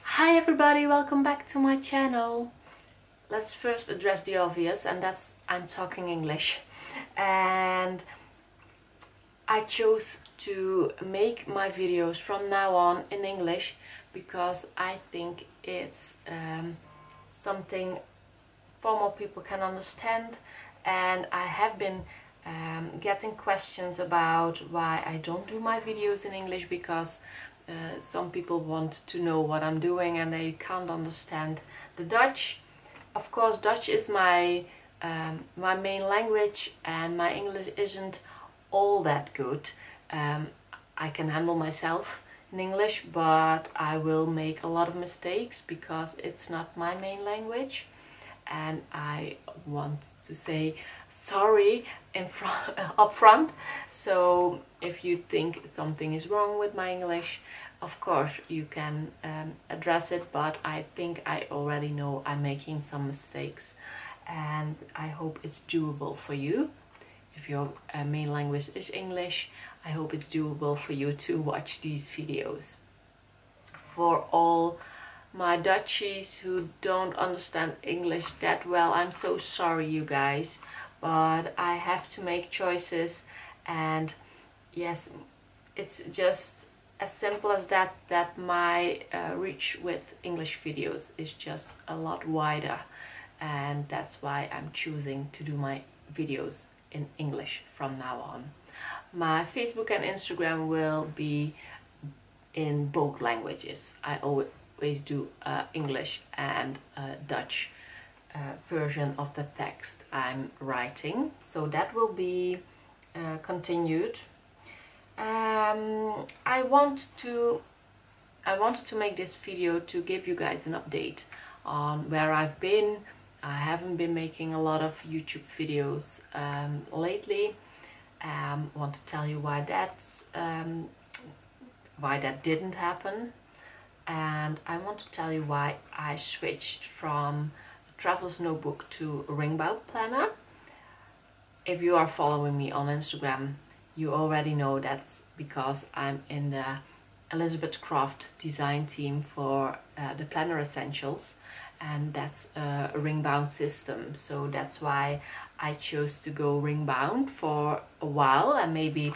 Hi everybody, welcome back to my channel. Let's first address the obvious, and that's I'm talking English. And I chose to make my videos from now on in English because I think it's something far more people can understand, and I have been getting questions about why I don't do my videos in English, because some people want to know what I'm doing and they can't understand the Dutch. Of course, Dutch is my main language, and my English isn't all that good. I can handle myself in English, but I will make a lot of mistakes because it's not my main language. And I want to say sorry up front. So if you think something is wrong with my English, of course you can address it, but I think I already know I'm making some mistakes, and I hope it's doable for you. If your main language is English, I hope it's doable for you to watch these videos. For all my Dutchies who don't understand English that well, I'm so sorry, you guys, but I have to make choices, and yes, it's just as simple as that, that my reach with English videos is just a lot wider, and that's why I'm choosing to do my videos in English from now on. My Facebook and Instagram will be in both languages. I always do English and Dutch version of the text I'm writing, so that will be continued. I wanted to make this video to give you guys an update on where I've been. I haven't been making a lot of YouTube videos lately. Want to tell you why that didn't happen, and I want to tell you why I switched from the Traveler's Notebook to a ringbound planner. If you are following me on Instagram, you already know that's because I'm in the Elizabeth Craft design team for the Planner Essentials, and that's a ringbound system. So that's why I chose to go ringbound for a while, and maybe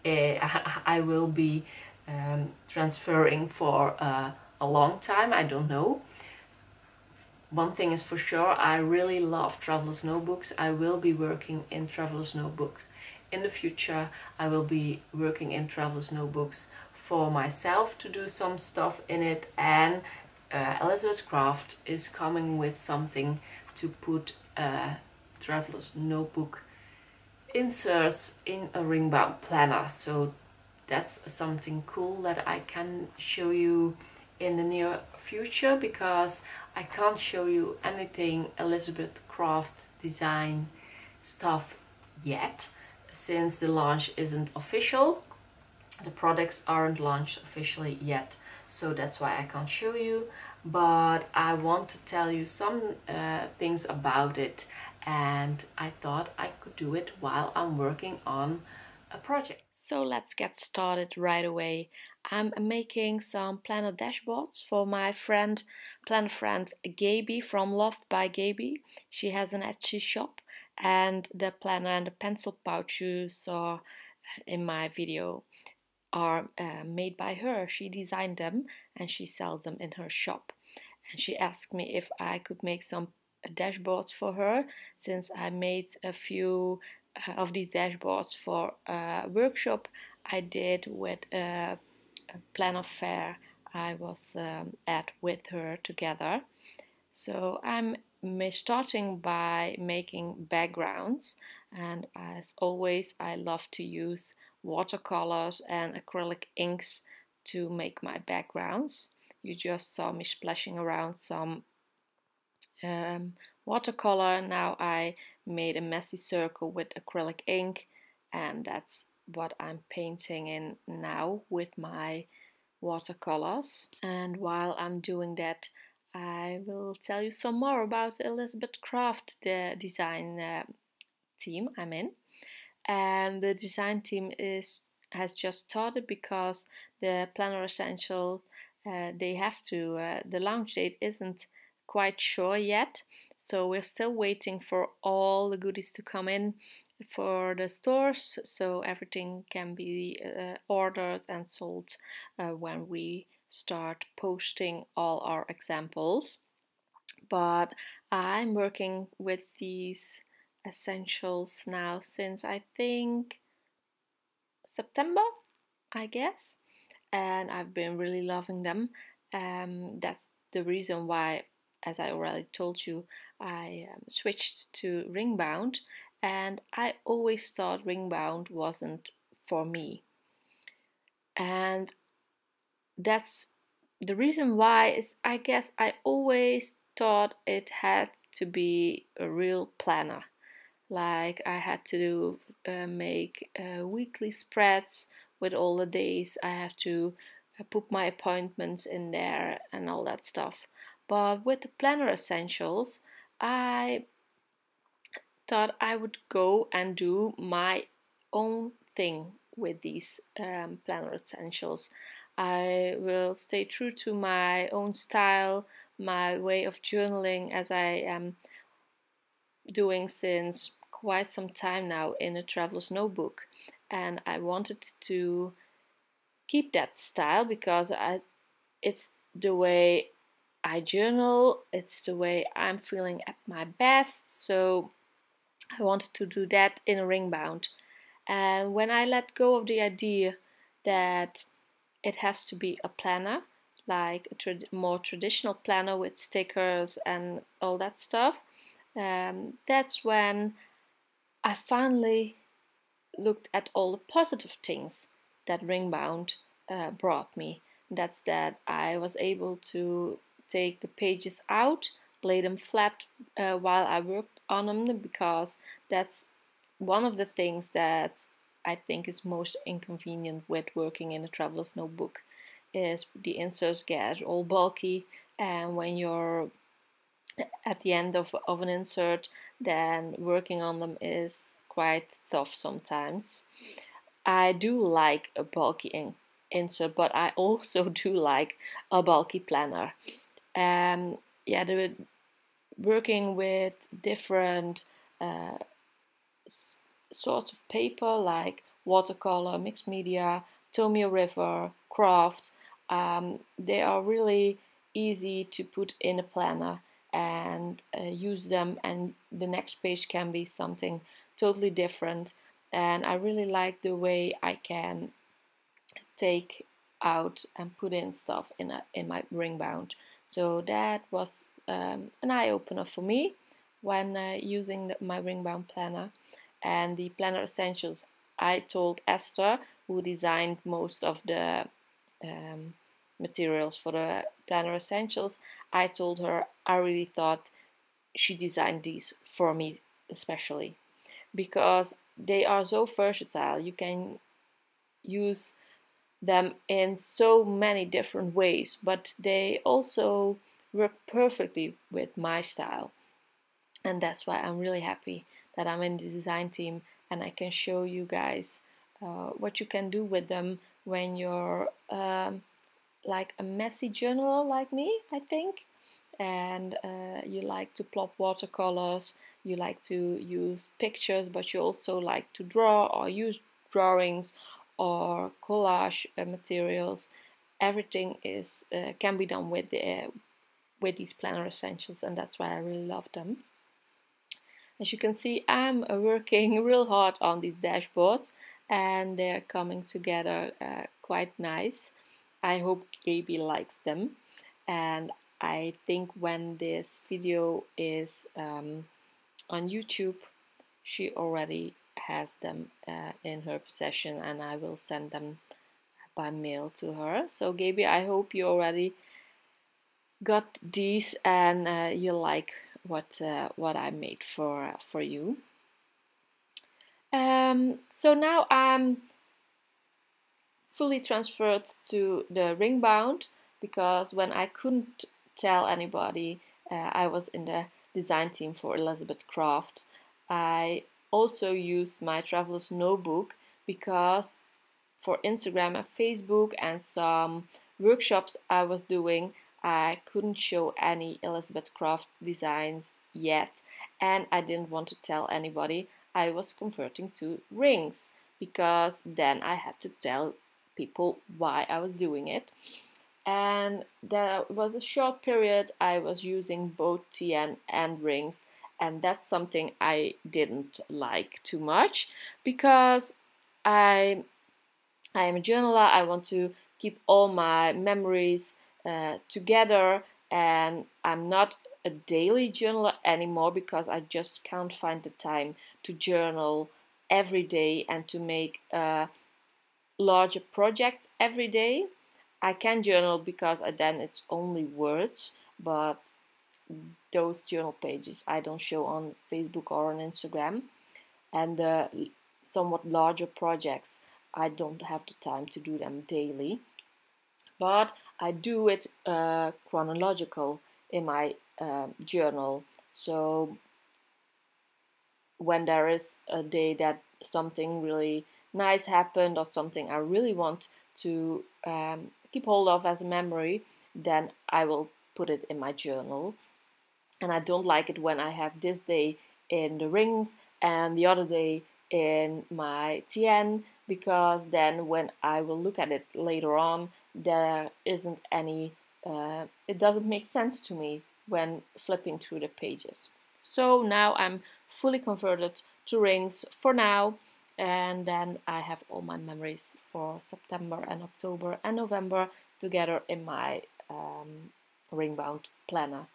I will be transferring for a long time, I don't know. One thing is for sure, I really love Traveler's Notebooks. I will be working in Traveler's Notebooks in the future. I will be working in Traveler's Notebooks for myself to do some stuff in it, and Elizabeth Craft is coming with something to put Traveler's Notebook inserts in a ringbound planner. So that's something cool that I can show you in the near future, because I can't show you anything Elizabeth Craft design stuff yet, since the launch isn't official. The products aren't launched officially yet, so that's why I can't show you, but I want to tell you some things about it, and I thought I could do it while I'm working on a project. So let's get started right away. I'm making some planner dashboards for my planner friend Gaby from Loft by Gaby. She has an Etsy shop, and the planner and the pencil pouch you saw in my video are made by her. She designed them and she sells them in her shop. And she asked me if I could make some dashboards for her, since I made a few of these dashboards for a workshop I did with a planner fair I was at with her together. So I'm starting by making backgrounds, and as always I love to use watercolors and acrylic inks to make my backgrounds. You just saw me splashing around some watercolor. Now I made a messy circle with acrylic ink, and that's what I'm painting in now with my watercolors. And while I'm doing that, I will tell you some more about Elizabeth Craft, the design team I'm in. And the design team has just started because the Planner Essential they have to the launch date isn't quite sure yet, so we're still waiting for all the goodies to come in for the stores, so everything can be ordered and sold when we start posting all our examples. But I'm working with these essentials now since I think September, I guess, and I've been really loving them. That's the reason why, as I already told you, I switched to ringbound, and I always thought ringbound wasn't for me. And that's the reason why is, I guess, I always thought it had to be a real planner. Like I had to make weekly spreads with all the days. I have to put my appointments in there and all that stuff. But with the Planner Essentials, I thought I would go and do my own thing with these Planner Essentials. I will stay true to my own style, my way of journaling, as I am doing since quite some time now in a traveler's notebook, and I wanted to keep that style because it's the way I journal, it's the way I'm feeling at my best, so I wanted to do that in a ringbound. And when I let go of the idea that it has to be a planner, like a more traditional planner with stickers and all that stuff, that's when I finally looked at all the positive things that ringbound brought me. That's that I was able to take the pages out, lay them flat while I worked on them, because that's one of the things that I think is most inconvenient with working in a traveler's notebook, is the inserts get all bulky, and when you're at the end of an insert, then working on them is quite tough sometimes. I do like a bulky insert, but I also do like a bulky planner. Yeah, working with different sorts of paper like watercolor, mixed media, Tomio River, craft, they are really easy to put in a planner and use them, and the next page can be something totally different. And I really like the way I can take out and put in stuff in my ringbound. So that was an eye-opener for me when using my ringbound planner. And the Planner Essentials, I told Esther, who designed most of the materials for the Planner Essentials, I told her I really thought she designed these for me especially, because they are so versatile. You can use them in so many different ways, but they also work perfectly with my style. And that's why I'm really happy that I'm in the design team and I can show you guys what you can do with them when you're like a messy journaler like me, I think, and you like to plop watercolors, you like to use pictures, but you also like to draw or use drawings or collage materials. Everything is can be done with these Planner Essentials, and that's why I really love them. As you can see, I'm working real hard on these dashboards, and they're coming together quite nice. I hope Gaby likes them, and I think when this video is on YouTube, she already has them in her possession, and I will send them by mail to her. So Gaby, I hope you already got these and you like what I made for you. So now I'm fully transferred to the ring bound, because when I couldn't tell anybody I was in the design team for Elizabeth Craft, I also used my traveler's notebook, because for Instagram and Facebook and some workshops I was doing, I couldn't show any Elizabeth Craft designs yet, and I didn't want to tell anybody I was converting to rings, because then I had to tell people why I was doing it. And there was a short period I was using both TN and rings, and that's something I didn't like too much, because I'm a journaler. I want to keep all my memories together, and I'm not a daily journaler anymore, because I just can't find the time to journal every day and to make a larger project every day. I can journal because then it's only words, but those journal pages I don't show on Facebook or on Instagram, and the somewhat larger projects I don't have the time to do them daily, but I do it chronological in my journal. So when there is a day that something really nice happened, or something I really want to keep hold of as a memory, then I will put it in my journal. And I don't like it when I have this day in the rings and the other day in my TN, because then when I will look at it later on, there isn't any, it doesn't make sense to me when flipping through the pages. So now I'm fully converted to rings for now, and then I have all my memories for September and October and November together in my ring bound planner.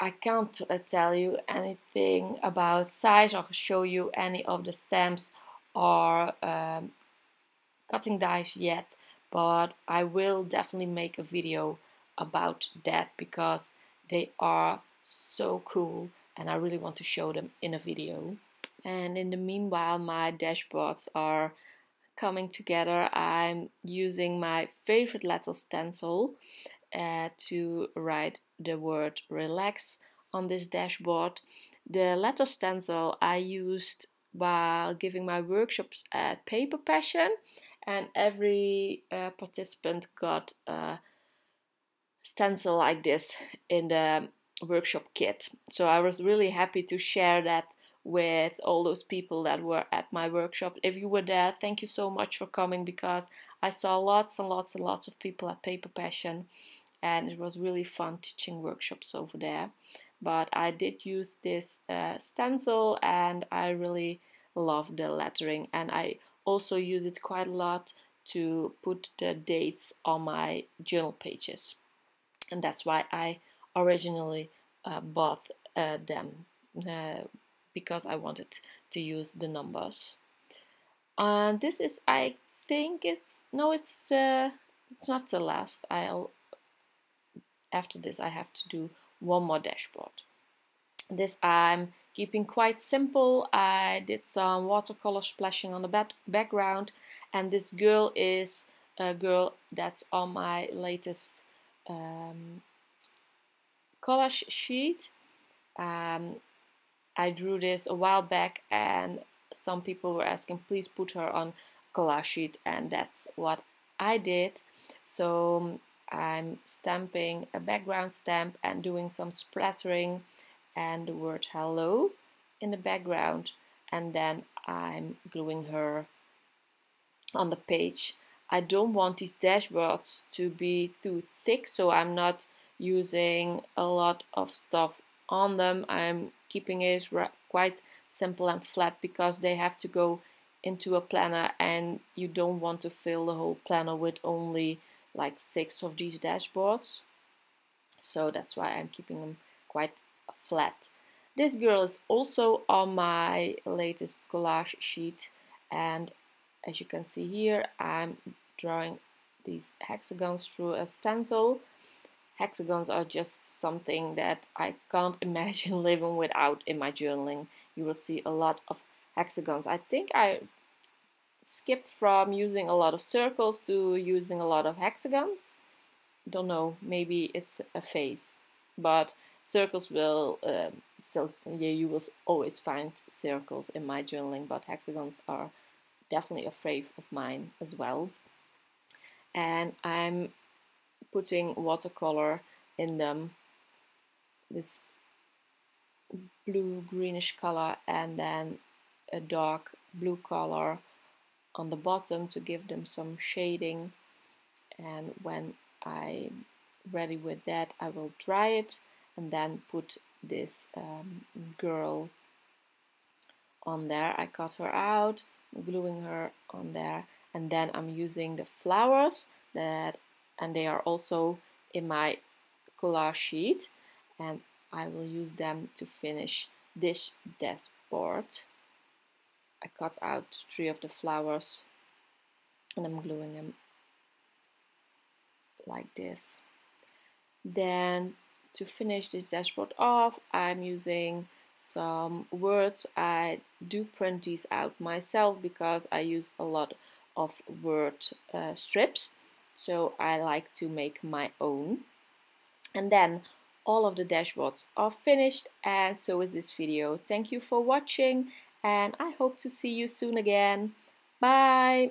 I can't tell you anything about size or show you any of the stamps or cutting dies yet, but I will definitely make a video about that, because they are so cool and I really want to show them in a video. And in the meanwhile, my dashboards are coming together. I'm using my favorite letter stencil to write the word relax on this dashboard. The letter stencil I used while giving my workshops at Paper Passion, and every participant got a stencil like this in the workshop kit. So I was really happy to share that with all those people that were at my workshop. If you were there, thank you so much for coming, because I saw lots and lots and lots of people at Paper Passion, and it was really fun teaching workshops over there. But I did use this stencil, and I really love the lettering, and I also use it quite a lot to put the dates on my journal pages, and that's why I originally bought them, because I wanted to use the numbers. And this is, I think it's not the last. After this I have to do one more dashboard. This I'm keeping quite simple. I did some watercolor splashing on the background, and this girl is a girl that's on my latest collage sheet. I drew this a while back, and some people were asking please put her on collage sheet, and that's what I did. So I'm stamping a background stamp and doing some splattering and the word hello in the background, and then I'm gluing her on the page. I don't want these dashboards to be too thick, so I'm not using a lot of stuff on them. I'm keeping it quite simple and flat, because they have to go into a planner, and you don't want to fill the whole planner with only like 6 of these dashboards, so that's why I'm keeping them quite flat. This girl is also on my latest collage sheet, and as you can see here, I'm drawing these hexagons through a stencil. Hexagons are just something that I can't imagine living without in my journaling. You will see a lot of hexagons. I think I skipped from using a lot of circles to using a lot of hexagons. Don't know, maybe it's a phase, but circles will still, yeah, you will always find circles in my journaling, but hexagons are definitely a fave of mine as well. And I'm putting watercolor in them, this blue greenish color, and then a dark blue color on the bottom to give them some shading. And when I'm ready with that, I will dry it and then put this girl on there. I cut her out, gluing her on there, and then I'm using the flowers and they are also in my collage sheet, and I will use them to finish this dashboard. I cut out 3 of the flowers and I'm gluing them like this. Then to finish this dashboard off, I'm using some words. I do print these out myself because I use a lot of word strips, so I like to make my own. And then all of the dashboards are finished, and so is this video. Thank you for watching, and I hope to see you soon again. Bye!